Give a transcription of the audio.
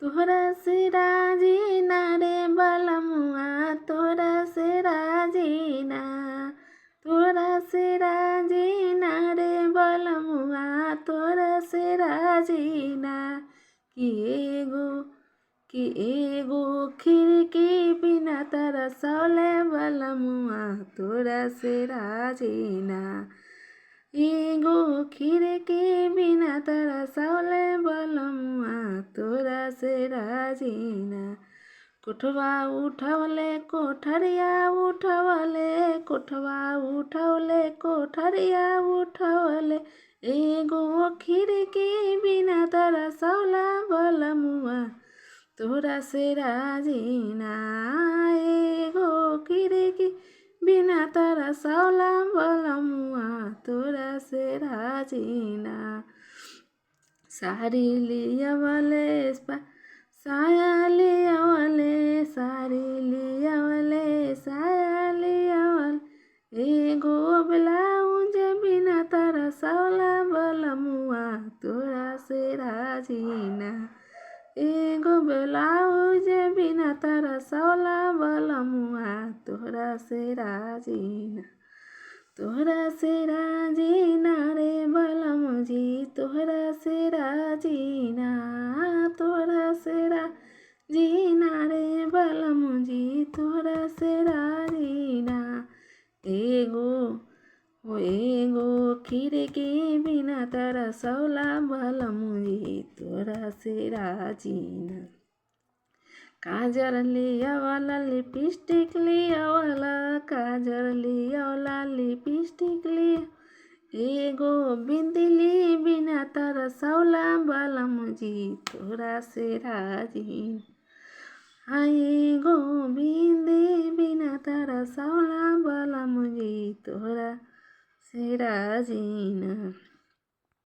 तोहरा से राजी ना रे बलमुआ, तोहरा से राजी ना, तोहरा से राजी ना रे बलमुआ, तोहरा से राजी ना। कि एगो खिड़की बिना तरसौले बलमुआ, तोहरा से राजी ना। एगो खिड़की बिना तरसौले बलमुआ, तोहरा से राजी ना। कोठवा उठवले कोठरिया उठवले, कोठवा उठवले कोठरिया उठवले, एगो खिड़की बिना तरसौला बलमुआ, तोहरा से राजी ना। एगो खिड़की बिना तरसौला बलमुआ, तोहरा से राजी ना। साड़ी लियावले साया लियावले, साड़ी लियावले साया लियावले, एगो ब्लाउज बिना तरसौला बलमुआ, तोहरा से राजी ना। एगो ब्लाउज बिना तरसौला बलमुआ, तोहरा से राजी ना। तोहरा से राजी ना रे बलमुजी, तोहरा से राजी ना, तोहरा से राजी ना रे बलमुजी, तोहरा से राजी ना। एगो खिड़की बिना तरसौला बलमुजी, तोहरा से राजी ना। काजर लियावला लिपस्टिक लियावला, काजर लियावला लिपस्टिक लिया, एगो बिंदली बिना तरसौला बलमुजी, तोहरा से राजी ना। एगो बिंदी बिना तरसौला बलमुजी, तोहरा से राजी ना।